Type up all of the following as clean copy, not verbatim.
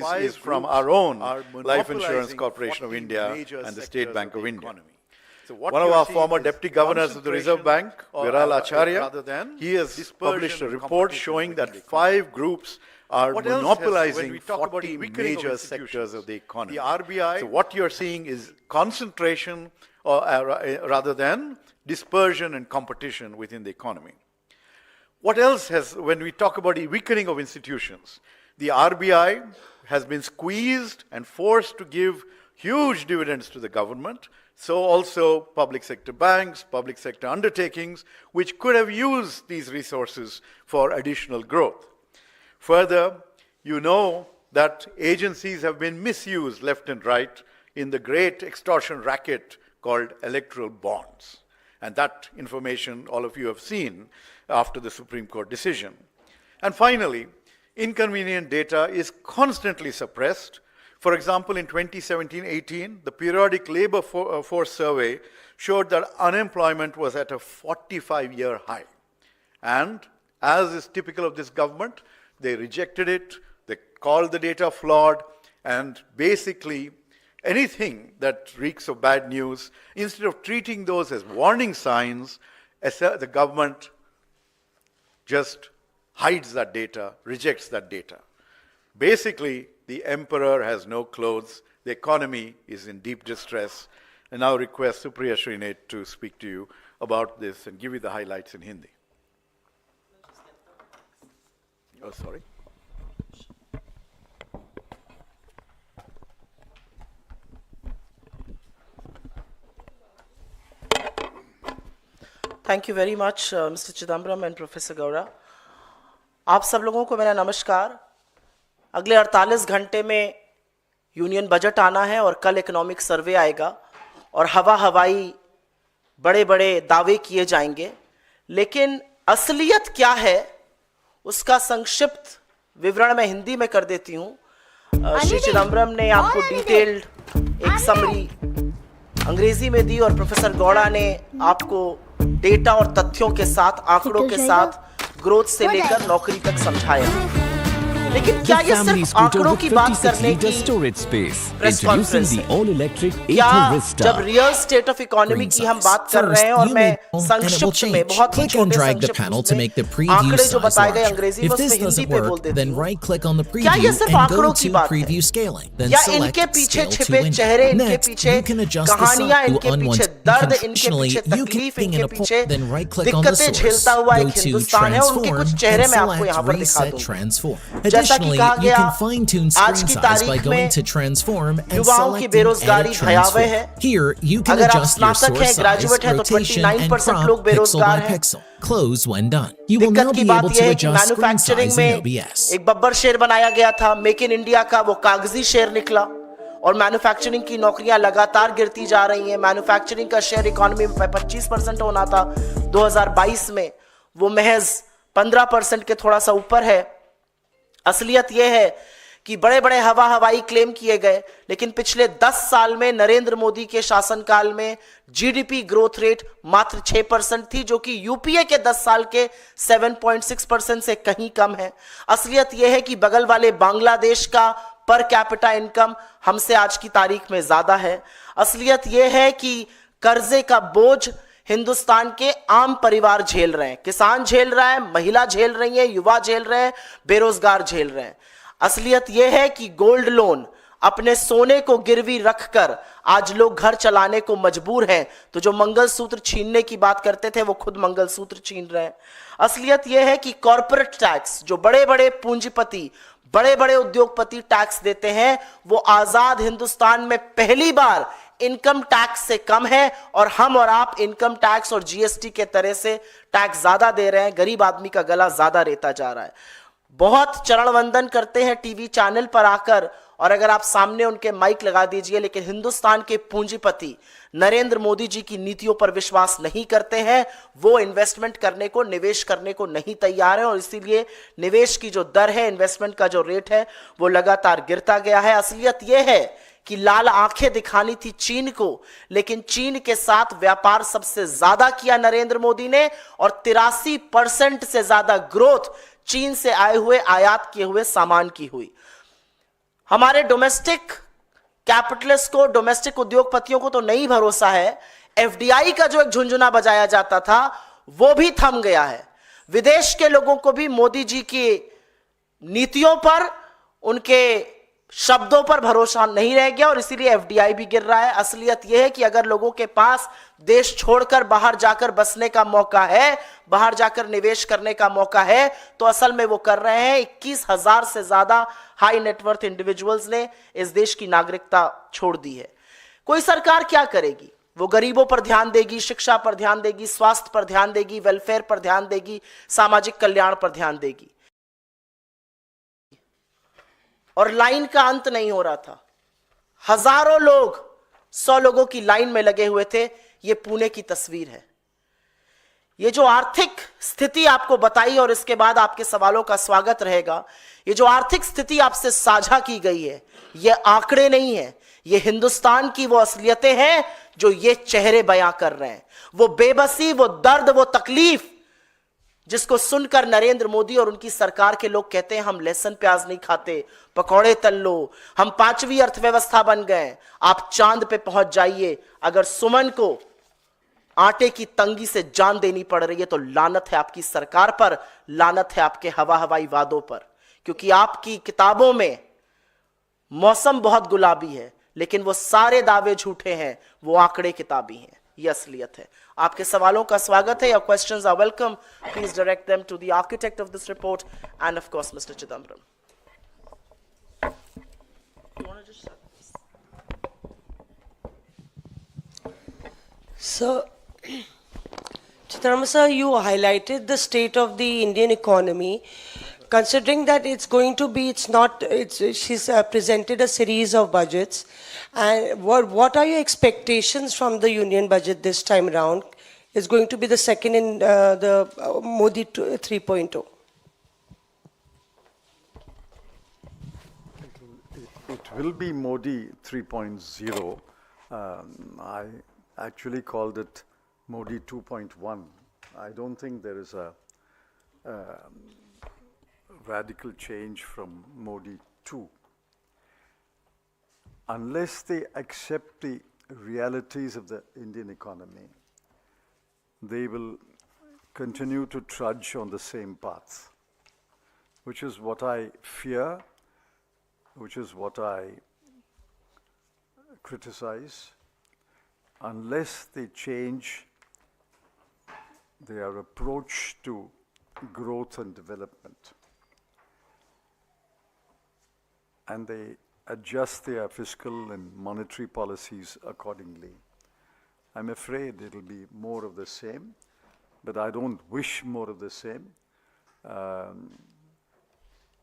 monies five is from groups our own are Life Insurance monopolizing Corporation of 40 India major and the State sectors Bank of the India. economy. So what One of you're our seeing former is deputy governors of the Reserve Bank, concentration Viral rather Acharya, than he has dispersion published a and report competition showing within that the economy. 5 groups are What else has- monopolizing when we talk about 40 the weakening of major institutions, sectors of the economy. the RBI So what you're seeing is concentration rather than dispersion and competition within the economy. What else has, when we talk about the weakening of institutions, the RBI has been squeezed and forced to give huge dividends to the government, so also public sector banks, public sector undertakings, which could have used these resources for additional growth. Further, you know that agencies have been misused left and right in the great extortion racket called electoral bonds. And that information all of you have seen after the Supreme Court decision. And finally, inconvenient data is constantly suppressed. For example, in 2017-18, the periodic labor force survey showed that unemployment was at a 45-year high. And as is typical of this government, they rejected it, they called the data flawed, and basically anything that reeks of bad news, instead of treating those as warning signs, the government just hides that data, rejects that data. Basically, the emperor has no clothes, the economy is in deep distress. I now request Supriya Shri to speak to you about this and give you the highlights in Hindi. Oh, sorry. Thank you very much mister Chidambaram and professor Gowda. आप सब लोगों को मेरा नमस्कार। अगले 48 घंटे में union budget आना है और कल इकोनॉमिक सर्वे आएगा और हवाई बड़े बड़े दावे किए जाएंगे, लेकिन असलियत क्या है उसका संक्षिप्त विवरण मैं हिंदी में कर देती हूँ। श्री चिदम्बरम ने आपको डिटेल्ड एक समरी अंग्रेजी में दी और प्रोफेसर गौड़ा ने आपको डेटा और तथ्यों के साथ, आंकड़ों के साथ ग्रोथ से लेकर नौकरी तक समझाया। लेकिन क्या ये सिर्फ आंकड़ों की बात करने की प्रेस कॉन्फ्रेंस है? क्या जब रियल स्टेट ऑफ इकोनॉमी की हम बात कर रहे हैं और मैं संक्षिप्त में बहुत ही छोटे संक्षिप्त में आंकड़े जो बताए गए अंग्रेजी में उसमें हिंदी पे बोल देती हूं, क्या ये सिर्फ आंकड़ों की बात है या इनके पीछे छिपे चेहरे, इनके पीछे कहानियां, इनके पीछे दर्द, इनके पीछे तकलीफ, इनके पीछे दिक्कतें झेलता हुआ एक हिंदुस्तान है, उनके कुछ चेहरे मैं आपको यहाँ पर दिखा दूंगा। जैसा कि कहा गया, आज की तारीख में युवाओं की बेरोजगारी भयावह है। अगर आप स्नातक हैं, ग्रेजुएट हैं, तो 29% लोग बेरोजगार हैं। दिक्कत की बात यह है कि मैन्युफैक्चरिंग में एक बब्बर शेर बनाया गया था, मेक इन इंडिया का, वो कागजी शेर निकला और मैन्युफैक्चरिंग की नौकरियां लगातार गिरती जा रही हैं। मैन्युफैक्चरिंग का शेयर इकोनॉमी में 25% होना था 2022 में, वो महज 15% के थोड़ा सा ऊपर है। असलियत यह है कि बड़े बड़े हवाई क्लेम किए गए, लेकिन पिछले 10 साल में नरेंद्र मोदी के शासनकाल में जीडीपी ग्रोथ रेट मात्र 6% थी, जो कि यूपीए के 10 साल के 7.6% से कहीं कम है। असलियत यह है कि बगल वाले बांग्लादेश का पर कैपिटा इनकम हमसे आज की तारीख में ज्यादा है। असलियत यह है कि कर्जे का बोझ हिंदुस्तान के आम परिवार झेल रहे हैं, किसान झेल रहा है, महिला झेल रही है, युवा झेल रहे हैं, बेरोजगार झेल रहे हैं। असलियत यह है कि गोल्ड लोन, अपने सोने को गिरवी रखकर आज लोग घर चलाने को मजबूर हैं, तो जो मंगलसूत्र छीनने की बात करते थे वो खुद मंगलसूत्र छीन रहे हैं। असलियत यह है कि कॉर्पोरेट टैक्स, जो बड़े बड़े पूंजीपति, बड़े बड़े उद्योगपति टैक्स देते हैं, वो आजाद हिंदुस्तान में पहली बार इनकम टैक्स से कम है और हम और आप इनकम टैक्स और जीएसटी के तरह से टैक्स ज्यादा दे रहे हैं। गरीब आदमी का गला ज्यादा रेता जा रहा है। बहुत चरण वंदन करते हैं टीवी चैनल पर आकर, और अगर आप सामने उनके माइक लगा दीजिए, लेकिन हिंदुस्तान के पूंजीपति नरेंद्र मोदी जी की नीतियों पर विश्वास नहीं करते हैं। वो इन्वेस्टमेंट करने को, निवेश करने को नहीं तैयार है और इसीलिए निवेश की जो दर है, इन्वेस्टमेंट का जो रेट है, वो लगातार गिरता गया है। असलियत यह है कि लाल आंखें दिखानी थी चीन को, लेकिन चीन के साथ व्यापार सबसे ज्यादा किया नरेंद्र मोदी ने और 83% से ज्यादा ग्रोथ चीन से आए हुए, आयात किए हुए सामान की हुई। हमारे डोमेस्टिक कैपिटलिस्ट को, डोमेस्टिक उद्योगपतियों को तो नहीं भरोसा है। एफडीआई का जो एक झुंझुना बजाया जाता था वो भी थम गया है। विदेश के लोगों को भी मोदी जी की नीतियों पर, उनके शब्दों पर भरोसा नहीं रह गया और इसीलिए एफडीआई भी गिर रहा है। असलियत यह है कि अगर लोगों के पास देश छोड़कर बाहर जाकर बसने का मौका है, बाहर जाकर निवेश करने का मौका है, तो असल में वो कर रहे हैं। 21,000 से ज्यादा हाई नेटवर्थ इंडिविजुअल्स ने इस देश की नागरिकता छोड़ दी है। कोई सरकार क्या करेगी? वो गरीबों पर ध्यान देगी, शिक्षा पर ध्यान देगी, स्वास्थ्य पर ध्यान देगी, वेलफेयर पर ध्यान देगी, सामाजिक कल्याण पर ध्यान देगी। और लाइन का अंत नहीं हो रहा था। हजारों लोग, 100 लोगों की लाइन में लगे हुए थे। ये पुणे की तस्वीर है। ये जो आर्थिक स्थिति आपको बताई और इसके बाद आपके सवालों का स्वागत रहेगा, ये जो आर्थिक स्थिति आपसे साझा की गई है, ये आंकड़े नहीं है, ये हिंदुस्तान की वो असलियतें हैं जो ये चेहरे बयां कर रहे हैं। वो बेबसी, वो दर्द, वो तकलीफ जिसको सुनकर नरेंद्र मोदी और उनकी सरकार के लोग कहते हैं हम लहसुन प्याज नहीं खाते, पकौड़े तल लो, हम 5वीं अर्थव्यवस्था बन गए। आप चांद पे पहुंच जाइए, अगर सुमन को आटे की तंगी से जान देनी पड़ रही है तो लानत है आपकी सरकार पर, लानत है आपके हवाई वादों पर। क्योंकि आपकी किताबों में मौसम बहुत गुलाबी है, लेकिन वो सारे दावे झूठे हैं, वो आंकड़े किताबी हैं। ये असलियत है। आपके सवालों का स्वागत है। Your questions are welcome. Please direct them to the architect of this report and of course mister Chidambaram. So, Chidambaram sir, you highlighted the state of the Indian economy. Considering that it's going to be, she's presented a series of budgets. And what are your expectations from the union budget this time around? It's going to be the second in the Modi 3.0. It will be Modi 3.0. I actually called it Modi 2.1. I don't think there is a radical change from Modi 2. Unless they accept the realities of the Indian economy, they will continue to trudge on the same path, which is what I fear, which is what I criticize. Unless they change their approach to growth and development, and they adjust their fiscal and monetary policies accordingly, I'm afraid it'll be more of the same, but I don't wish more of the same.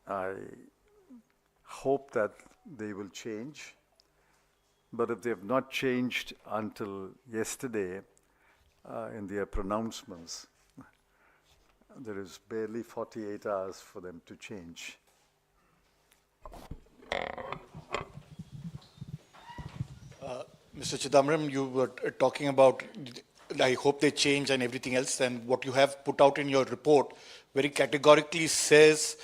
I hope that they will change, but if they have not changed until yesterday in their pronouncements, there is barely 48 hours for them to change. Mr. Chidambaram, you were talking about, I hope they change and everything else, and what you have put out in your report very categorically says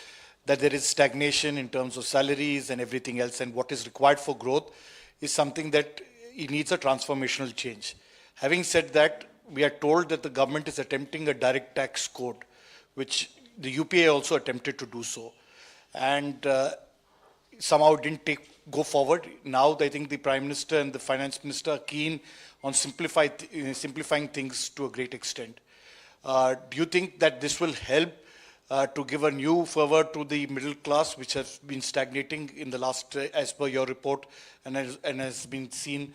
that there is stagnation in terms of salaries and everything else, and what is required for growth is something that it needs a transformational change. Having said that, we are told that the government is attempting a direct tax code, which the UPA also attempted to do so, and somehow didn't go forward. Now I think the Prime Minister and the Finance Minister are keen on simplifying things to a great extent. Do you think that this will help to give a new fervor to the middle class, which has been stagnating in the last, as per your report, and has been seen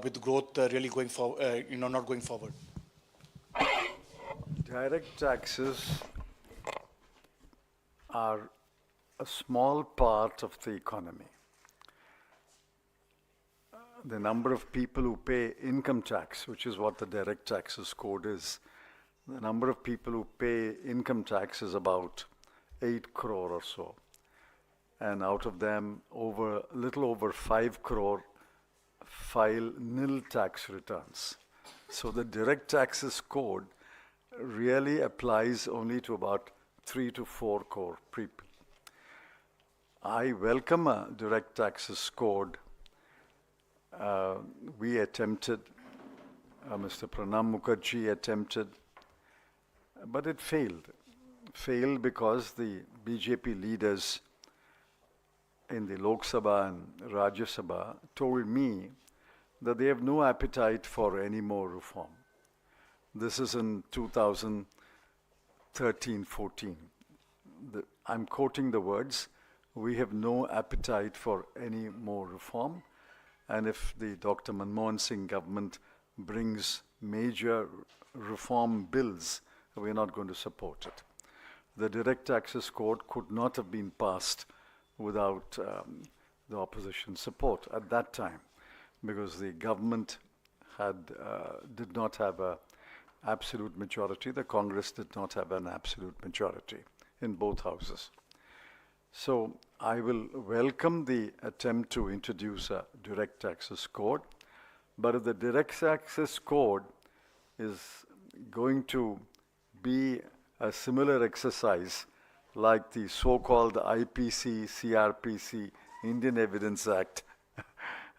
with growth really going forward, not going forward? Direct taxes are a small part of the economy. The number of people who pay income tax, which is what the direct taxes code is, the number of people who pay income tax is about 8 crore or so. And out of them, little over 5 crore file nil tax returns. So the direct taxes code really applies only to about 3 to 4 crore people. I welcome a direct taxes code. We attempted, Mr. Pranam Mukherjee attempted, but it failed failed because the BJP leaders in the Lok Sabha and Rajya Sabha told me that they have no appetite for any more reform. This is in 2013-14. I'm quoting the words, we have no appetite for any more reform, and if the Dr. Manmohan Singh government brings major reform bills, we're not going to support it. The Direct Access Code could not have been passed without the opposition support at that time, because the government did not have an absolute majority. The Congress did not have an absolute majority in both houses. So I will welcome the attempt to introduce a Direct Access Code, but if the Direct Access Code is going to be a similar exercise like the so-called IPC, CRPC, Indian Evidence Act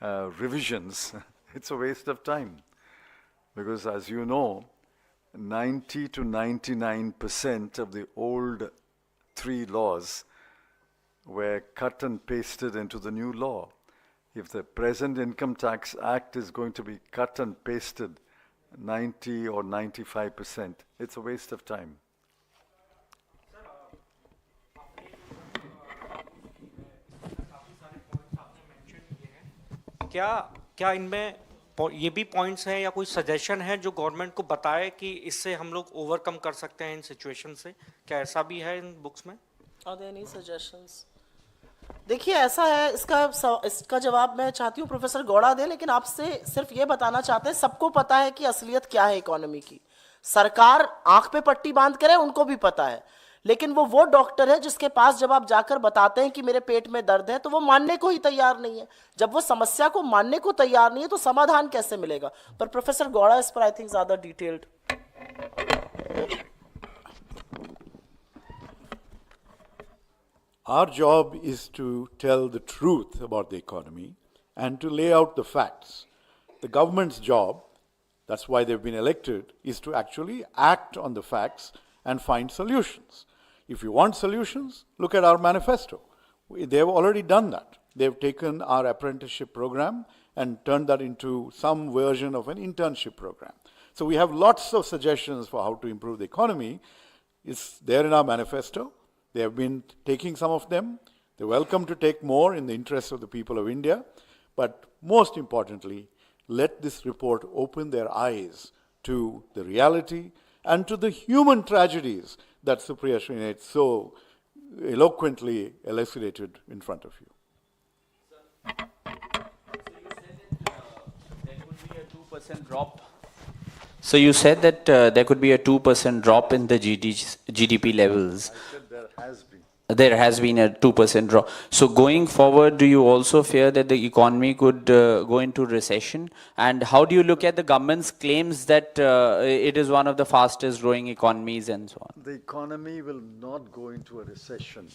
revisions, it's a waste of time. Because as you know, 90 to 99% of the old 3 laws were cut and pasted into the new law. If the present Income Tax Act is going to be cut and pasted 90 or 95%, it's a waste of time. क्या इनमें ये भी points हैं या कोई suggestion है जो government को बताए कि इससे हम लोग ओवरकम कर सकते हैं इन सिचुएशन से? क्या ऐसा भी है इन बुक्स में? Are there any suggestions? देखिए ऐसा है, इसका जवाब मैं चाहती हूँ प्रोफेसर गौड़ा दे, लेकिन आपसे सिर्फ ये बताना चाहते हैं, सबको पता है कि असलियत क्या है इकोनॉमी की। सरकार आंख पे पट्टी बांध करे, उनको भी पता है, लेकिन वो डॉक्टर है जिसके पास जब आप जाकर बताते हैं कि मेरे पेट में दर्द है, तो वो मानने को ही तैयार नहीं है। जब वो समस्या को मानने को तैयार नहीं है तो समाधान कैसे मिलेगा? पर प्रोफेसर गौड़ा इस पर आई थिंक ज्यादा detailed. Our job is to tell the truth about the economy and to lay out the facts. The government's job, that's why they've been elected, is to actually act on the facts and find solutions. If you want solutions, look at our manifesto. They've already done that. They've taken our apprenticeship program and turned that into some version of an internship program. So we have lots of suggestions for how to improve the economy. It's there in our manifesto. They have been taking some of them. They're welcome to take more in the interest of the people of India. But most importantly, let this report open their eyes to the reality and to the human tragedies that Supriya Srinath so eloquently elucidated in front of you. So you said that there could be a 2% drop in the GDP levels. I said there has been. There has been a 2% drop. So going forward, do you also fear that the economy could go into recession? And how do you look at the government's claims that it is one of the fastest growing economies and so on? The economy will not go into a recession.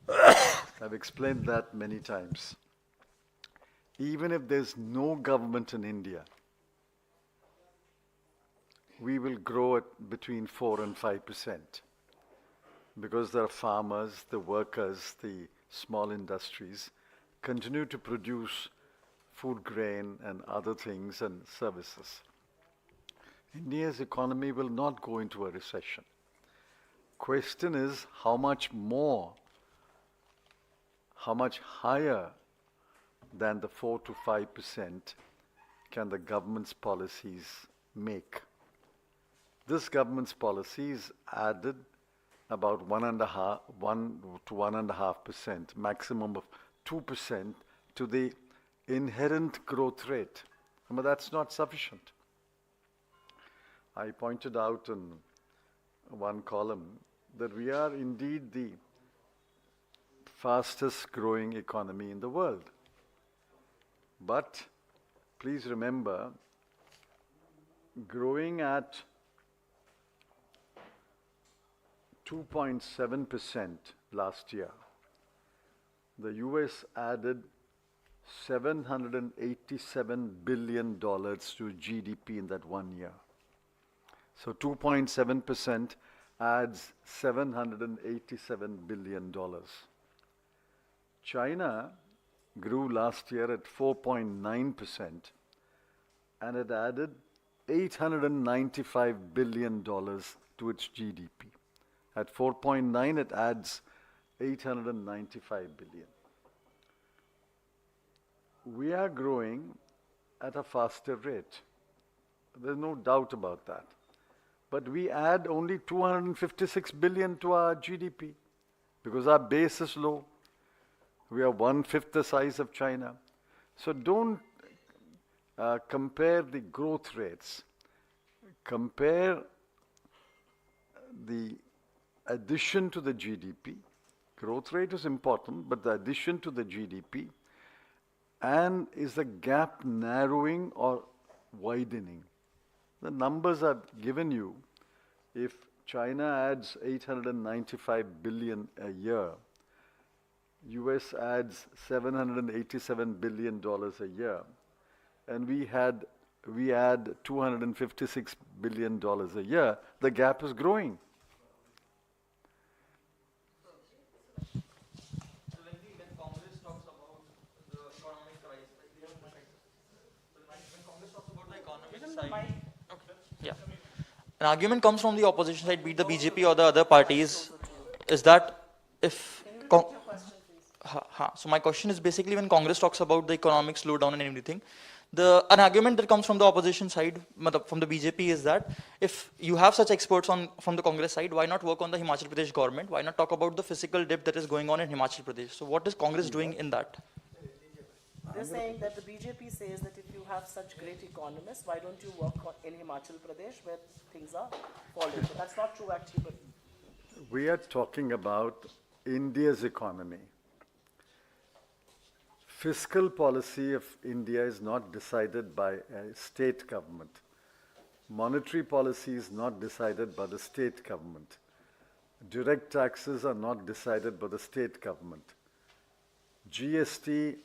I've explained that many times. Even if there's no government in India, we will grow at between 4 and 5%. Because the farmers, the workers, the small industries continue to produce food grain and other things and services. India's economy will not go into a recession. Question is how much more, how much higher than the 4 to 5% can the government's policies make. This government's policies added about 1 to 1.5%, maximum of 2% to the inherent growth rate. But that's not sufficient. I pointed out in one column that we are indeed the fastest growing economy in the world. But please remember, growing at 2.7% last year, the US added $787 billion to GDP in that 1 year. So 2.7% adds $787 billion. China grew last year at 4.9% and it added $895 billion to its GDP. At 4.9, it adds 895 billion. We are growing at a faster rate. There's no doubt about that. But we add only 256 billion to our GDP because our base is low. We are 1/5 the size of China. So don't compare the growth rates. Compare the addition to the GDP. Growth rate is important, but the addition to the GDP, and is the gap narrowing or widening? The numbers are given you. If China adds 895 billion a year, US adds $787 billion a year, and we add $256 billion a year, the gap is growing. Yeah. An argument comes from the opposition side, be it the BJP or the other parties, is that if... So my question is basically when Congress talks about the economic slowdown and everything, an argument that comes from the opposition side, from the BJP, is that if you have such experts from the Congress side, why not work on the Himachal Pradesh government? Why not talk about the physical dip that is going on in Himachal Pradesh? So what is Congress doing in that? They're saying that the BJP says that if you have such great economists, why don't you work in Himachal Pradesh where things are falling? But that's not true actually. But we are talking about India's economy. Fiscal policy of India is not decided by a state government. Monetary policy is not decided by the state government. Direct taxes are not decided by the state government. GST,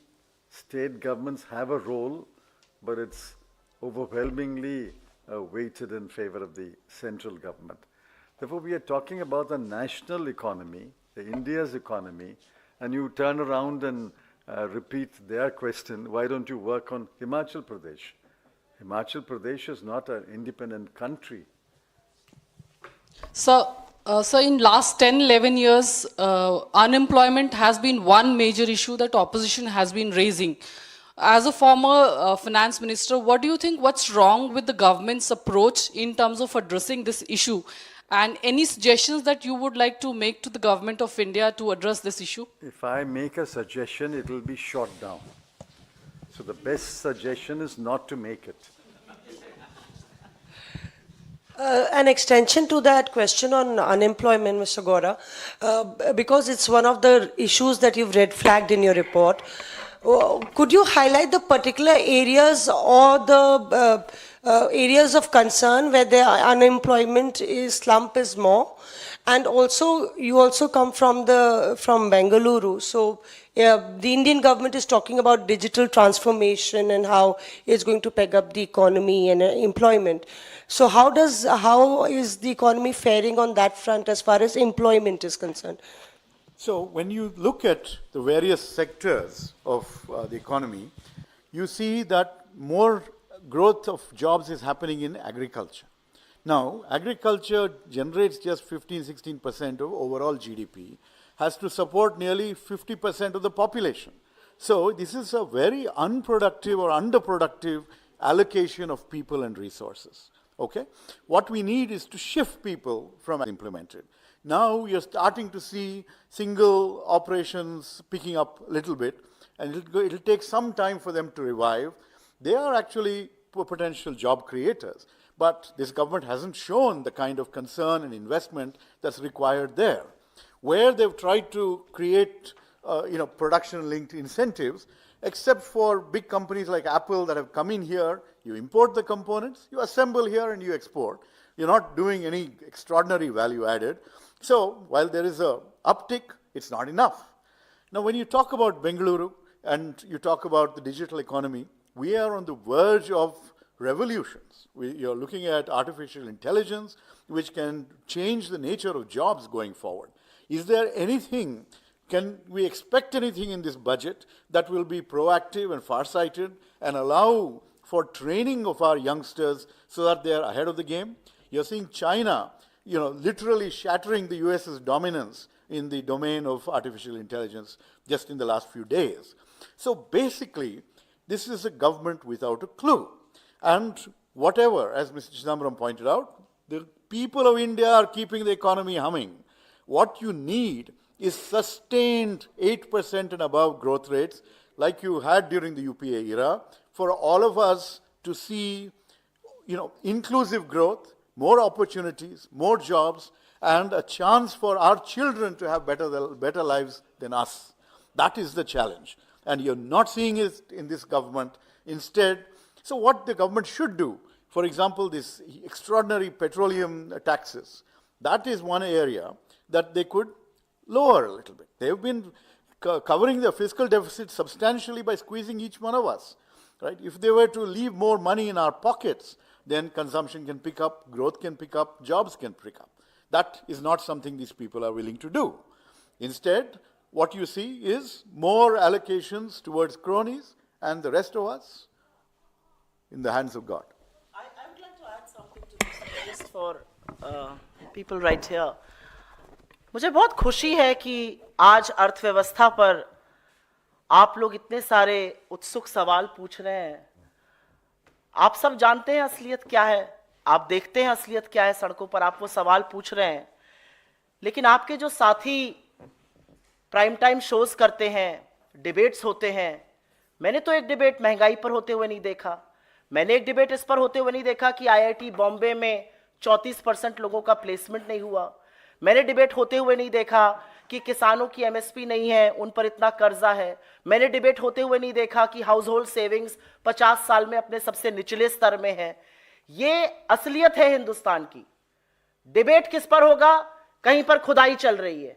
state governments have a role, but it's overwhelmingly weighted in favor of the central government. Therefore, we are talking about the national economy, the India's economy, and you turn around and repeat their question, why don't you work on Himachal Pradesh? Himachal Pradesh is not an independent country. So in last 10, 11 years, unemployment has been one major issue that opposition has been raising. As a former finance minister, what do you think, what's wrong with the government's approach in terms of addressing this issue? And any suggestions that you would like to make to the government of India to address this issue? If I make a suggestion, it will be shot down. So the best suggestion is not to make it. An extension to that question on unemployment, Mr. Gaura, because it's one of the issues that you've red flagged in your report. Could you highlight the particular areas or the areas of concern where the unemployment slump is more? And also, you also come from Bengaluru. So the Indian government is talking about digital transformation and how it's going to peg up the economy and employment. So how is the economy faring on that front as far as employment is concerned? So when you look at the various sectors of the economy, you see that more growth of jobs is happening in agriculture. Now, agriculture generates just 15-16% of overall GDP, has to support nearly 50% of the population. So this is a very unproductive or underproductive allocation of people and resources. Okay? What we need is to shift people from implemented. Now you're starting to see single operations picking up a little bit, and it'll take some time for them to revive. They are actually potential job creators, but this government hasn't shown the kind of concern and investment that's required there. Where they've tried to create production-linked incentives, except for big companies like Apple that have come in here, you import the components, you assemble here and you export. You're not doing any extraordinary value added. So while there is a uptick, it's not enough. Now when you talk about Bengaluru and you talk about the digital economy, we are on the verge of revolutions. You're looking at artificial intelligence, which can change the nature of jobs going forward. Is there anything, can we expect anything in this budget that will be proactive and farsighted and allow for training of our youngsters so that they are ahead of the game? You're seeing China, literally shattering the US's dominance in the domain of artificial intelligence just in the last few days. So basically, this is a government without a clue. And whatever, as Mr. Chidambaram pointed out, the people of India are keeping the economy humming. What you need is sustained 8% and above growth rates like you had during the UPA era for all of us to see, inclusive growth, more opportunities, more jobs, and a chance for our children to have better lives than us. That is the challenge. And you're not seeing it in this government. Instead, so what the government should do, for example, this extraordinary petroleum taxes, that is one area that they could lower a little bit. They've been covering the fiscal deficit substantially by squeezing each one of us. Right? If they were to leave more money in our pockets, then consumption can pick up, growth can pick up, jobs can pick up. That is not something these people are willing to do. Instead, what you see is more allocations towards cronies and the rest of us in the hands of God. I would like to add something to this just for people right here. मुझे बहुत खुशी है कि आज अर्थव्यवस्था पर आप लोग इतने सारे उत्सुक सवाल पूछ रहे हैं. आप सब जानते हैं असलियत क्या है, आप देखते हैं असलियत क्या है सड़कों पर, आप वो सवाल पूछ रहे हैं. लेकिन आपके जो साथी प्राइम टाइम शोज करते हैं, डिबेट्स होते हैं, मैंने तो एक डिबेट महंगाई पर होते हुए नहीं देखा. मैंने एक डिबेट इस पर होते हुए नहीं देखा कि आईआईटी बॉम्बे में 34% लोगों का प्लेसमेंट नहीं हुआ. मैंने डिबेट होते हुए नहीं देखा कि किसानों की एमएसपी नहीं है, उन पर इतना कर्जा है. मैंने डिबेट होते हुए नहीं देखा कि हाउस होल्ड सेविंग्स 50 साल में अपने सबसे निचले स्तर में है. ये असलियत है हिंदुस्तान की. डिबेट किस पर होगा? कहीं पर खुदाई चल रही है,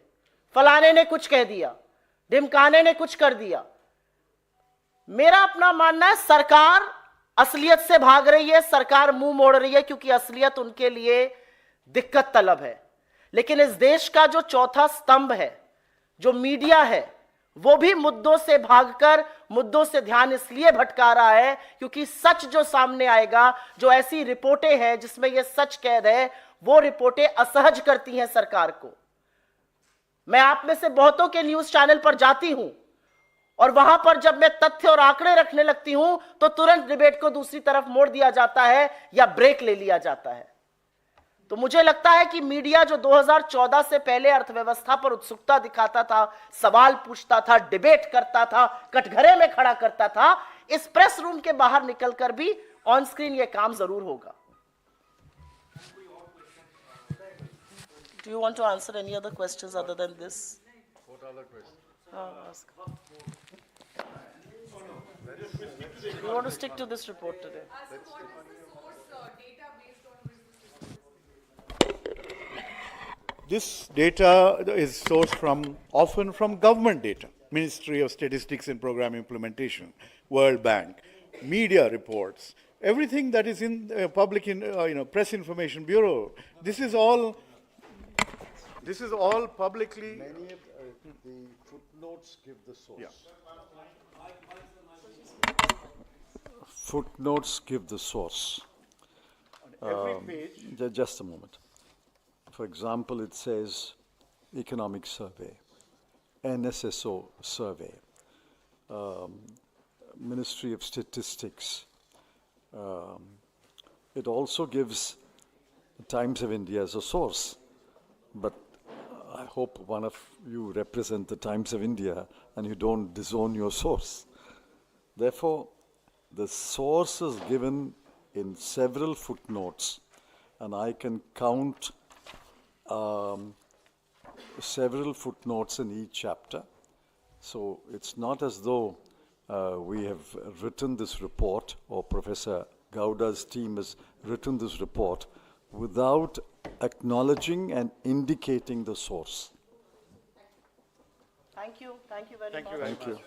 फलाने ने कुछ कह दिया, ढिमकाने ने कुछ कर दिया. मेरा अपना मानना है सरकार असलियत से भाग रही है, सरकार मुंह मोड़ रही है क्योंकि असलियत उनके लिए दिक्कत तलब है. लेकिन इस देश का जो चौथा स्तंभ है, जो मीडिया है, वो भी मुद्दों से भागकर मुद्दों से ध्यान इसलिए भटका रहा है क्योंकि सच जो सामने आएगा, जो ऐसी रिपोर्टें हैं जिसमें यह सच कैद है, वो रिपोर्टें असहज करती हैं सरकार को. मैं आप में से बहुतों के न्यूज चैनल पर जाती हूं और वहां पर जब मैं तथ्य और आंकड़े रखने लगती हूं तो तुरंत डिबेट को दूसरी तरफ मोड़ दिया जाता है या ब्रेक ले लिया जाता है. तो मुझे लगता है कि मीडिया जो 2014 से पहले अर्थव्यवस्था पर उत्सुकता दिखाता था, सवाल पूछता था, डिबेट करता था, कटघरे में खड़ा करता था, इस प्रेस रूम के बाहर निकलकर भी ऑन स्क्रीन यह काम जरूर होगा. Do you want to answer any other questions other than this? What other questions? Ask. You want to stick to this report today? This data is sourced often from government data, Ministry of Statistics and Program Implementation, World Bank, media reports, everything that is in public, Press Information Bureau. This is all publicly. Many of the footnotes give the source. Yeah. Footnotes give the source. Every page. Just a moment. For example, it says Economic Survey, NSSO Survey, Ministry of Statistics. It also gives the Times of India as a source, but I hope one of you represent the Times of India and you don't disown your source. Therefore, the source is given in several footnotes, and I can count several footnotes in each chapter. So it's not as though we have written this report or Professor Gowda's team has written this report without acknowledging and indicating the source. Thank you very much. Thank you very much. Thank you.